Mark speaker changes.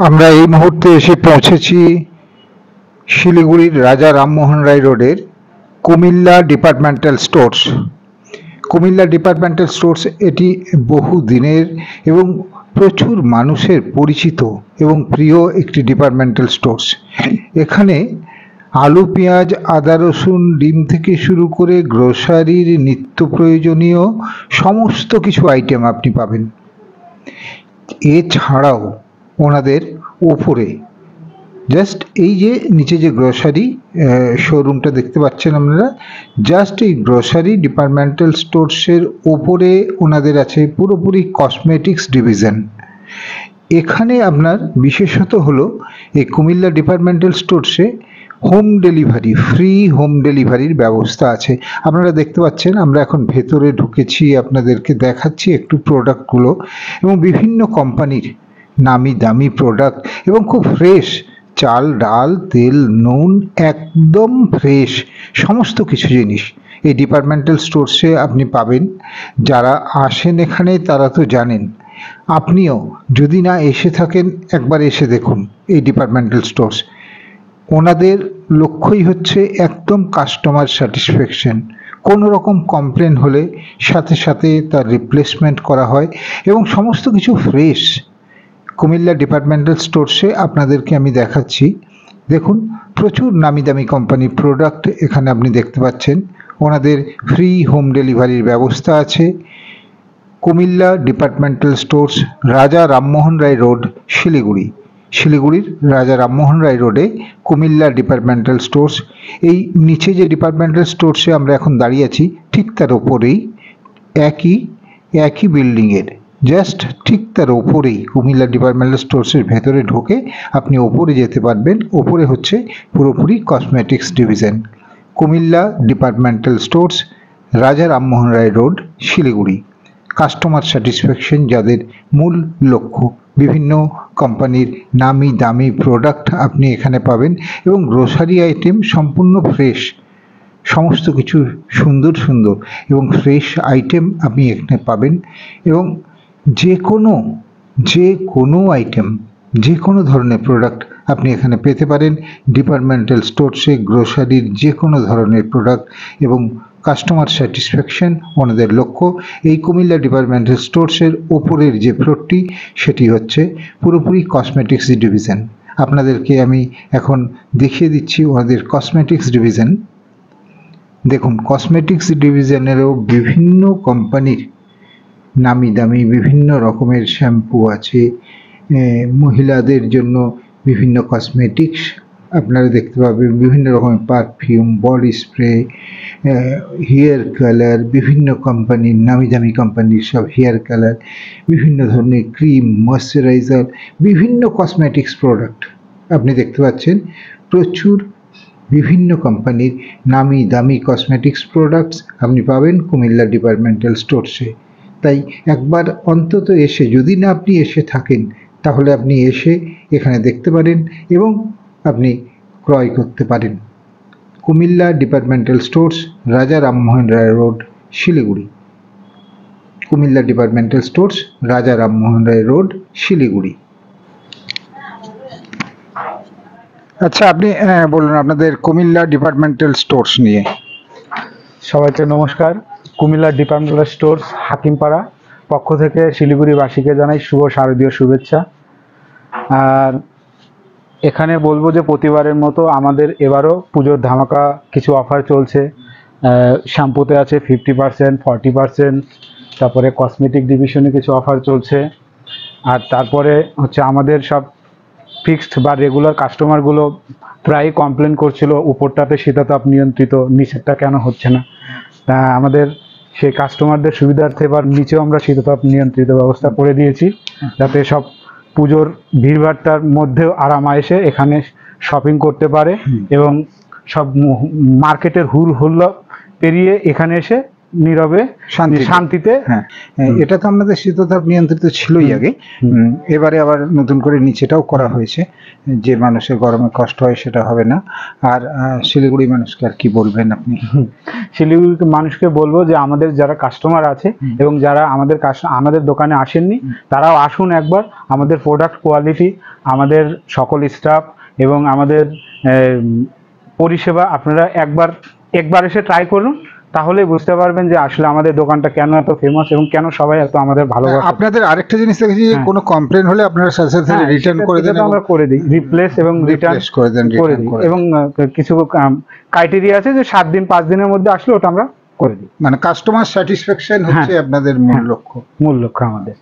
Speaker 1: আমরা এই মুহূর্তে এসে পৌঁছেছি শিলিগুড়ির রাজা রামমোহন রায় রোডের Comilla departmental stores. Comilla departmental stores এটি বহু দিনের এবং প্রচুর মানুষের পরিচিত এবং প্রিয় একটি ডিপার্টমেন্টাল স্টোর্স। এখানে আলু, পেঁয়াজ, আদা, রসুন, ডিম থেকে শুরু করে গ্রোসারির নিত্য প্রয়োজনীয় সমস্ত কিছু আইটেম আপনি পাবেন। এছাড়াও ওনাদের ওপরে জাস্ট এই যে নিচে যে গ্রোসারি শোরুমটা দেখতে পাচ্ছেন আপনারা, জাস্ট এই গ্রোসারি ডিপার্টমেন্টাল স্টোর্সের ওপরে ওনাদের আছে পুরোপুরি কসমেটিক্স ডিভিশন। এখানে আপনার বিশেষত হলো এই কুমিল্লা ডিপার্টমেন্টাল স্টোর্সে হোম ডেলিভারি, ফ্রি হোম ডেলিভারির ব্যবস্থা আছে। আপনারা দেখতে পাচ্ছেন আমরা এখন ভেতরে ঢুকেছি, আপনাদেরকে দেখাচ্ছি একটু প্রোডাক্টগুলো এবং বিভিন্ন কোম্পানির নামি দামি প্রোডাক্ট এবং খুব ফ্রেশ চাল, ডাল, তেল, নুন একদম ফ্রেশ সমস্ত কিছু জিনিস এই ডিপার্টমেন্টাল স্টোর্সে আপনি পাবেন। যারা আসেন এখানে তারা তো জানেন, আপনিও যদি না এসে থাকেন একবার এসে দেখুন এই ডিপার্টমেন্টাল স্টোর্স। ওনাদের লক্ষ্যই হচ্ছে একদম কাস্টমার স্যাটিসফ্যাকশন। কোনো রকম কমপ্লেন হলে সাথে সাথে তার রিপ্লেসমেন্ট করা হয় এবং সমস্ত কিছু ফ্রেশ। কুমিল্লা ডিপার্টমেন্টাল স্টোর্সে আপনাদেরকে আমি দেখাচ্ছি, দেখুন প্রচুর নামি দামি কোম্পানির প্রোডাক্ট এখানে আপনি দেখতে পাচ্ছেন। ওনাদের ফ্রি হোম ডেলিভারির ব্যবস্থা আছে। Comilla departmental stores, Raja Rammohan Roy road, Siliguri. শিলিগুড়ির রাজা রামমোহন রায় রোডে কুমিল্লা ডিপার্টমেন্টাল স্টোর্স। এই নিচে যে ডিপার্টমেন্টাল স্টোর্সে আমরা এখন দাঁড়িয়ে আছি ঠিক তার ওপরেই একই বিল্ডিংয়ের জাস্ট ঠিক তার ওপরেই কুমিল্লা ডিপার্টমেন্টাল স্টোর্সের ভেতরে ঢোকে আপনি ওপরে যেতে পারবেন। ওপরে হচ্ছে পুরোপুরি cosmetics division. Comilla departmental stores, Raja Rammohan Roy road, Siliguri. Customer satisfaction যাদের মূল লক্ষ্য, বিভিন্ন কোম্পানির নামি দামি প্রোডাক্ট আপনি এখানে পাবেন এবং গ্রোসারি আইটেম সম্পূর্ণ ফ্রেশ, সমস্ত কিছু সুন্দর সুন্দর এবং ফ্রেশ আইটেম আপনি এখানে পাবেন। এবং যে কোনো আইটেম, যে কোনো ধরনের প্রোডাক্ট আপনি এখানে পেতে পারেন ডিপার্টমেন্টাল স্টোর্সে। গ্রোসারির যে কোনো ধরনের প্রোডাক্ট এবং কাস্টমার স্যাটিসফ্যাকশন ওনাদের লক্ষ্য। এই কুমিল্লা ডিপার্টমেন্টাল স্টোর্সের ওপরের যে ফ্লোরটি সেটি হচ্ছে পুরোপুরি কসমেটিক্স ডিভিশন। আপনাদেরকে আমি এখন দেখিয়ে দিচ্ছি ওনাদের কসমেটিক্স ডিভিশন। দেখুন কসমেটিক্স ডিভিশনেরও বিভিন্ন কোম্পানির নামি দামি বিভিন্ন রকমের শ্যাম্পু আছে। মহিলাদের জন্য বিভিন্ন কসমেটিক্স আপনারা দেখতে পাবেন, বিভিন্ন রকমের perfume, body spray, hair colour, বিভিন্ন কোম্পানির নামি দামি কোম্পানির সব হেয়ার কালার, বিভিন্ন ধরনের ক্রিম, ময়শ্চারাইজার, বিভিন্ন কসমেটিক্স প্রোডাক্ট আপনি দেখতে পাচ্ছেন। প্রচুর বিভিন্ন কোম্পানির নামি দামি কসমেটিক্স প্রোডাক্টস আপনি পাবেন কুমিল্লা ডিপার্টমেন্টাল স্টোর্সে। তাই একবার অন্তত এসে, যদি না আপনি এসে থাকেন তাহলে আপনি এসে এখানে দেখতে পারেন এবং আপনি ক্রয় করতে পারেন। Comilla departmental stores, Raja Rammohan Roy road, Siliguri. Comilla departmental stores, Raja Rammohan Roy road, Siliguri. আচ্ছা, আপনি বলুন আপনাদের কুমিল্লা ডিপার্টমেন্টাল স্টোর্স নিয়ে।
Speaker 2: সবাইকে নমস্কার। কুমিল্লা ডিপার্টমেন্টাল স্টোর্স হাকিমপাড়া পক্ষ থেকে শিলিগুড়িবাসীকে জানাই শুভ শারদীয় শুভেচ্ছা। আর এখানে বলবো যে প্রতিবারের মতো আমাদের এবারও পুজোর ধামাকা কিছু অফার চলছে। শ্যাম্পুতে আছে 50%, 40%, তারপরে কসমেটিক ডিভিশনে কিছু অফার চলছে। আর তারপরে হচ্ছে আমাদের সব ফিক্সড বা রেগুলার কাস্টমারগুলো প্রায়ই কমপ্লেন করছিল উপরটাতে শীতাতাপ নিয়ন্ত্রিত, নিচেরটা কেন হচ্ছে না। তা আমাদের সেই কাস্টমারদের সুবিধার্থে এবার নিচেও আমরা শীতাতাপ নিয়ন্ত্রিত ব্যবস্থা করে দিয়েছি, যাতে সব পুজোর ভিড়ভাড়টার মধ্যেও আরামায়েসে এখানে শপিং করতে পারে এবং সব মার্কেটের হুল হুল্লা পেরিয়ে এখানে এসে নীরবে শান্তিতে।
Speaker 1: হ্যাঁ, এটা তো আমাদের শীততাপ নিয়ন্ত্রিত ছিলই আগে, এবারে আবার নতুন করে নিচেটাও করা হয়েছে, যে মানুষের গরমে কষ্ট হয় সেটা হবে না। আর শিলিগুড়ি মানুষকে আর কি বলবেন আপনি?
Speaker 2: শিলিগুড়ি মানুষকে বলবো যে আমাদের যারা কাস্টমার আছে এবং যারা আমাদের দোকানে আসেননি, তারাও আসুন একবার। আমাদের প্রোডাক্ট কোয়ালিটি, আমাদের সকল স্টাফ এবং আমাদের পরিষেবা আপনারা একবার এসে ট্রাই করুন, তাহলে বুঝতে পারবেন যে আসলে আমাদের দোকানটা কেন এত ফেমাস এবং কেন সবাই এত আমাদের ভালোবাসে।
Speaker 1: আপনাদের আরেকটা জিনিস দেখেছি যে কোনো কমপ্লেন হলে আপনারা সাথে সাথে রিটার্ন করে দেন।
Speaker 2: আমরা করে দিই, রিপ্লেস এবং রিটার্ন
Speaker 1: করে দেন
Speaker 2: এবং কিছু ক্রাইটেরিয়া আছে যে 7 দিন 5 দিনের মধ্যে আসলে ওটা আমরা করে দিই।
Speaker 1: মানে কাস্টমার স্যাটিসফ্যাকশন হচ্ছে আপনাদের মূল লক্ষ্য।
Speaker 2: মূল লক্ষ্য আমাদের।